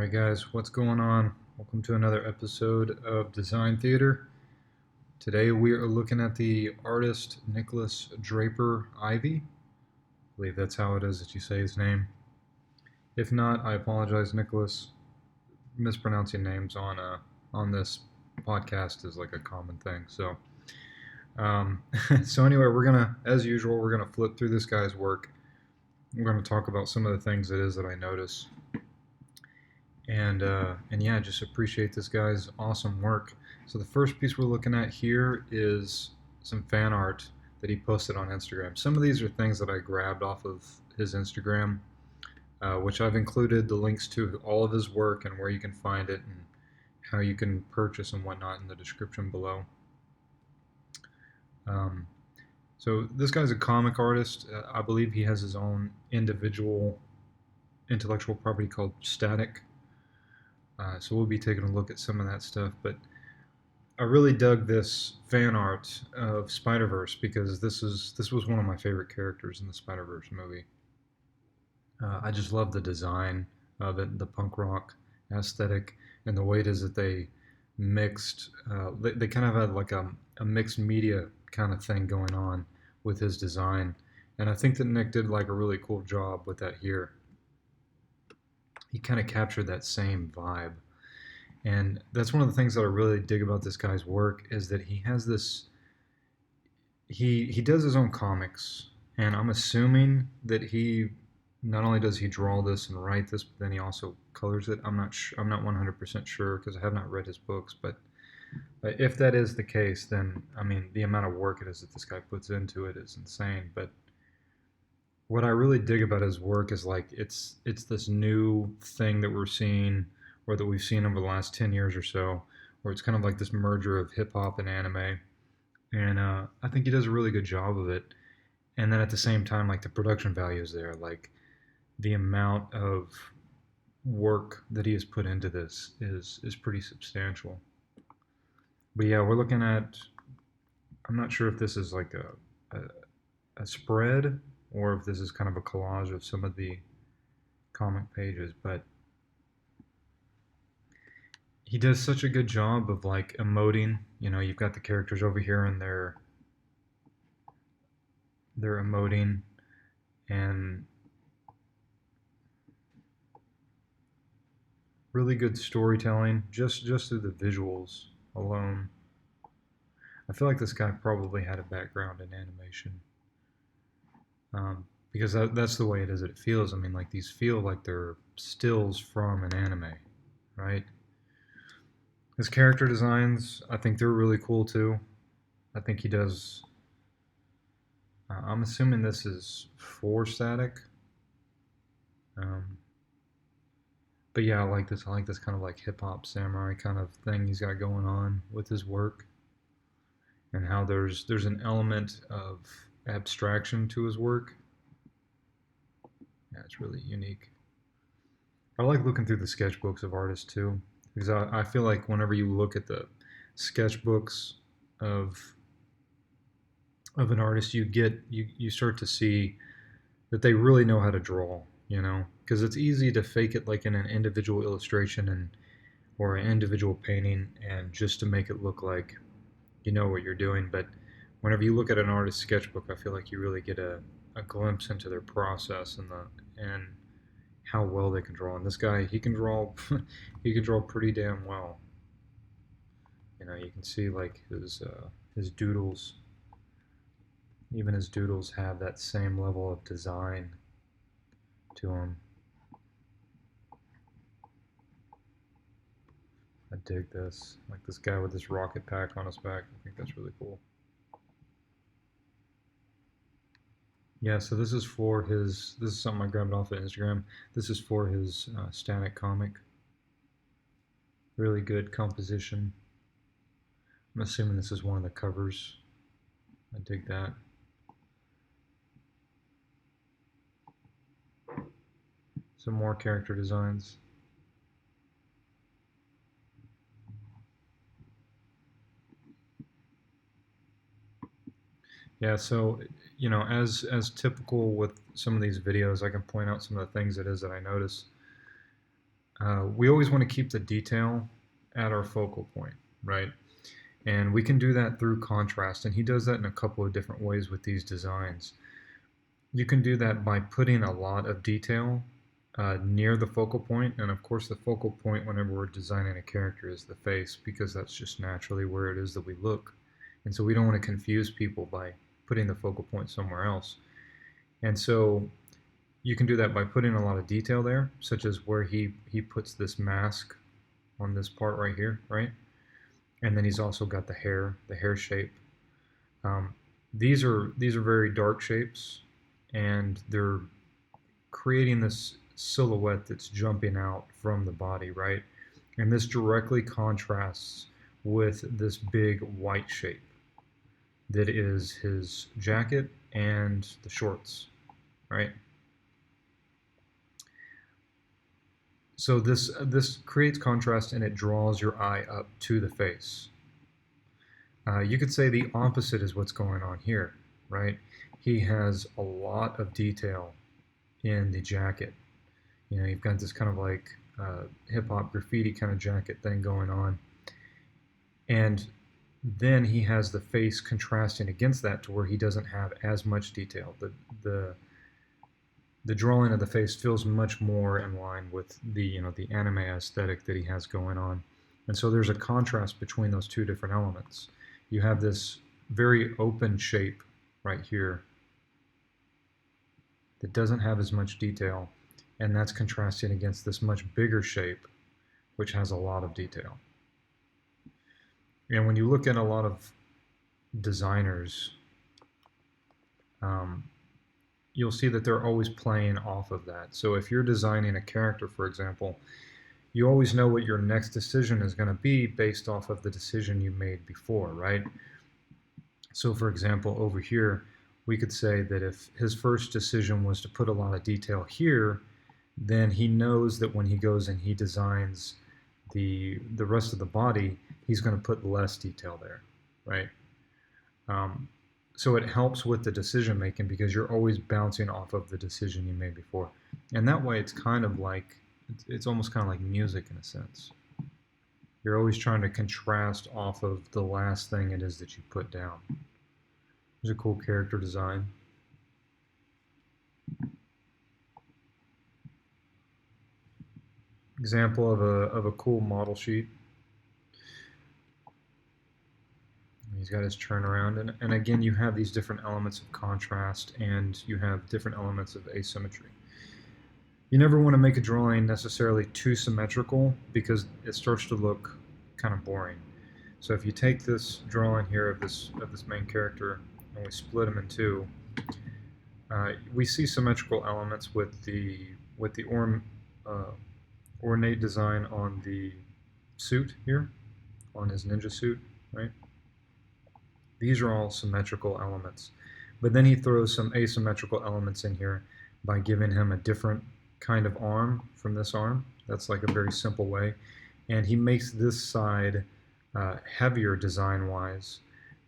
Alright guys, what's going on? Welcome to another episode of Design Theater. Today we are looking at the artist Nicholas Draper Ivey. I believe that's how it is that you say his name. If not, I apologize, Nicholas. Mispronouncing names on this podcast is like a common thing. So anyway, as usual, we're gonna flip through this guy's work. We're gonna talk about some of the things it is that I notice. And yeah, just appreciate this guy's awesome work. So the first piece we're looking at here is some fan art that he posted on Instagram. Some of these are things that I grabbed off of his Instagram, which I've included the links to all of his work and where you can find it and how you can purchase and whatnot in the description below. Um, so this guy's a comic artist. I believe he has his own individual intellectual property called Static. So we'll be taking a look at some of that stuff, but I really dug this fan art of Spider-Verse because this was one of my favorite characters in the Spider-Verse movie. I just love the design of it, the punk rock aesthetic, and the way it is that they mixed. They kind of had like a mixed media kind of thing going on with his design, and I think that Nick did like a really cool job with that here. He kind of captured that same vibe. And that's one of the things that I really dig about this guy's work is that he has this he does his own comics, and I'm assuming that he not only does he draw this and write this, but then he also colors it. I'm not 100% sure because I have not read his books, but if that is the case, then I mean the amount of work it is that this guy puts into it is insane. But what I really dig about his work is like it's this new thing that we're seeing, or that we've seen over the last 10 years or so, where it's kind of like this merger of hip hop and anime. And I think he does a really good job of it. And then at the same time, like the production value is there, like the amount of work that he has put into this is pretty substantial. But yeah, we're looking at. I'm not sure if this is like a spread or if this is kind of a collage of some of the comic pages, but he does such a good job of like emoting. You know, you've got the characters over here and they're emoting, and really good storytelling just through the visuals alone. I feel like this guy probably had a background in animation, because that's the way it is that it feels. I mean, like these feel like they're stills from an anime, right? His character designs, I think they're really cool too. I think he does. I'm assuming this is for Static. Um, but yeah, I like this. I like this kind of like hip hop samurai kind of thing he's got going on with his work, and how there's an element of abstraction to his work. Yeah, it's really unique. I like looking through the sketchbooks of artists too, because I feel like whenever you look at the sketchbooks of of an artist, you start to see that they really know how to draw. You know, because it's easy to fake it like in an individual illustration and or an individual painting, and just to make it look like you know what you're doing. But whenever you look at an artist's sketchbook, I feel like you really get a glimpse into their process and how well they can draw. And this guy, he can draw he can draw pretty damn well. You know, you can see like his doodles. Even his doodles have that same level of design to them. I dig this. Like this guy with this rocket pack on his back. I think that's really cool. Yeah, so this is for his. This is something I grabbed off of Instagram. This is for his Static comic. Really good composition. I'm assuming this is one of the covers. I dig that. Some more character designs. Yeah, so you know, as typical with some of these videos, I can point out some of the things it is that I notice. We always want to keep the detail at our focal point, right? And we can do that through contrast, and he does that in a couple of different ways with these designs. You can do that by putting a lot of detail near the focal point, and of course the focal point whenever we're designing a character is the face, because that's just naturally where it is that we look. And so we don't want to confuse people by putting the focal point somewhere else. And so you can do that by putting a lot of detail there, such as where he puts this mask on this part right here, right? And then he's also got the hair shape. Um, these are very dark shapes, and they're creating this silhouette that's jumping out from the body, right? And this directly contrasts with this big white shape that is his jacket and the shorts, right? So this creates contrast, and it draws your eye up to the face. You could say the opposite is what's going on here, right? He has a lot of detail in the jacket. You know, you've got this kind of like hip-hop graffiti kind of jacket thing going on. And then he has the face contrasting against that to where he doesn't have as much detail. The drawing of the face feels much more in line with the anime aesthetic that he has going on. And so there's a contrast between those two different elements. You have this very open shape right here that doesn't have as much detail, and that's contrasting against this much bigger shape which has a lot of detail. And when you look at a lot of designers, you'll see that they're always playing off of that. So if you're designing a character, for example, you always know what your next decision is going to be based off of the decision you made before, right? So for example, over here, we could say that if his first decision was to put a lot of detail here, then he knows that when he goes and he designs the rest of the body, he's going to put less detail there, right? So it helps with the decision making because you're always bouncing off of the decision you made before. And that way it's kind of like, it's almost kind of like music in a sense. You're always trying to contrast off of the last thing it is that you put down. There's a cool character design. Example of a cool model sheet. He's got his turnaround, and again you have these different elements of contrast, and you have different elements of asymmetry. You never want to make a drawing necessarily too symmetrical because it starts to look kind of boring. So if you take this drawing here of this main character and we split him in two, we see symmetrical elements with the ornate design on the suit here, on his ninja suit, right? These are all symmetrical elements. But then he throws some asymmetrical elements in here by giving him a different kind of arm from this arm. That's like a very simple way. And he makes this side heavier design-wise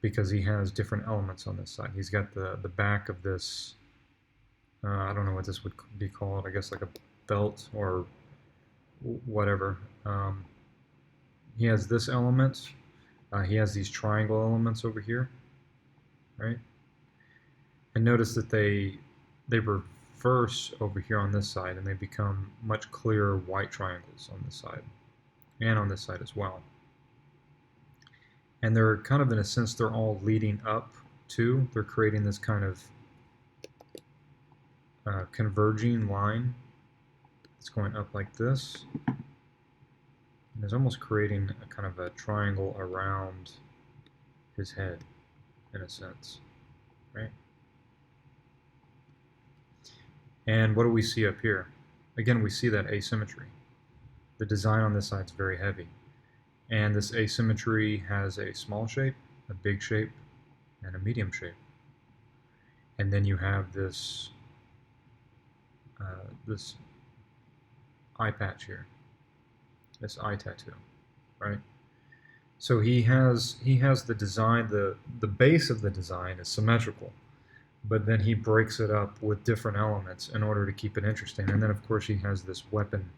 because he has different elements on this side. He's got the back of this, I don't know what this would be called, I guess like a belt or whatever. He has this element. He has these triangle elements over here, right? And notice that they reverse over here on this side, and they become much clearer white triangles on this side, and on this side as well. And they're kind of, in a sense, they're all leading up to, they're creating this kind of converging line. It's going up like this. And it's almost creating a kind of a triangle around his head, in a sense, right? And what do we see up here? Again, we see that asymmetry. The design on this side is very heavy. And this asymmetry has a small shape, a big shape, and a medium shape. And then you have this this eye patch here. This eye tattoo, right? So he has the design, the base of the design is symmetrical, but then he breaks it up with different elements in order to keep it interesting. And then of course he has this weapon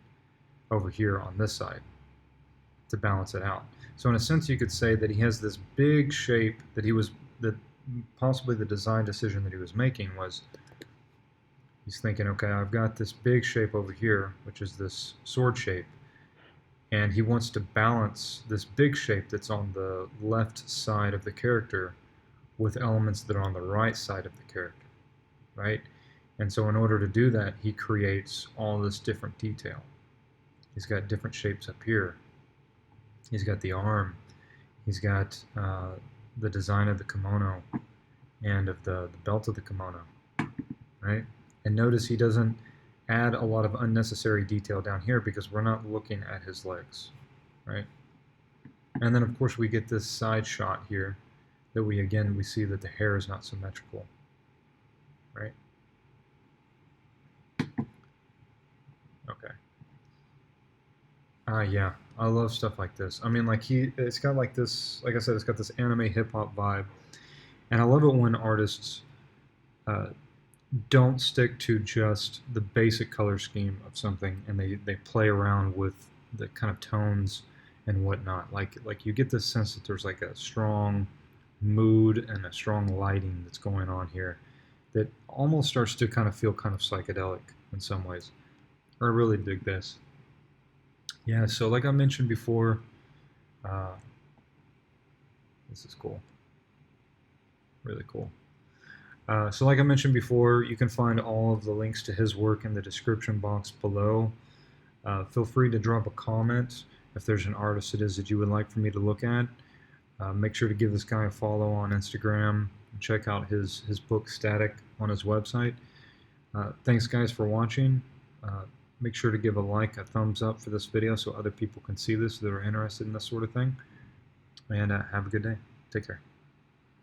over here on this side to balance it out. So in a sense, you could say that he has this big shape that possibly the design decision that he was making was, he's thinking, okay, I've got this big shape over here, which is this sword shape, and he wants to balance this big shape that's on the left side of the character with elements that are on the right side of the character, right? And so in order to do that, he creates all this different detail. He's got different shapes up here. He's got the arm. He's got the design of the kimono and of the belt of the kimono, right? And notice he doesn't add a lot of unnecessary detail down here because we're not looking at his legs, right? And then of course we get this side shot here that we see that the hair is not symmetrical, right? Okay. Yeah, I love stuff like this. I mean, like it's got like this, like I said, it's got this anime hip hop vibe, and I love it when artists don't stick to just the basic color scheme of something, and they play around with the kind of tones and whatnot. Like you get this sense that there's like a strong mood and a strong lighting that's going on here that almost starts to kind of feel kind of psychedelic in some ways. I really dig this. Yeah, so like I mentioned before, uh, this is cool, really cool. So like I mentioned before, you can find all of the links to his work in the description box below. Feel free to drop a comment if there's an artist it is that you would like for me to look at. Make sure to give this guy a follow on Instagram and check out his book Static on his website. Thanks guys for watching. Make sure to give a like, a thumbs up for this video so other people can see this that are interested in this sort of thing. And have a good day. Take care.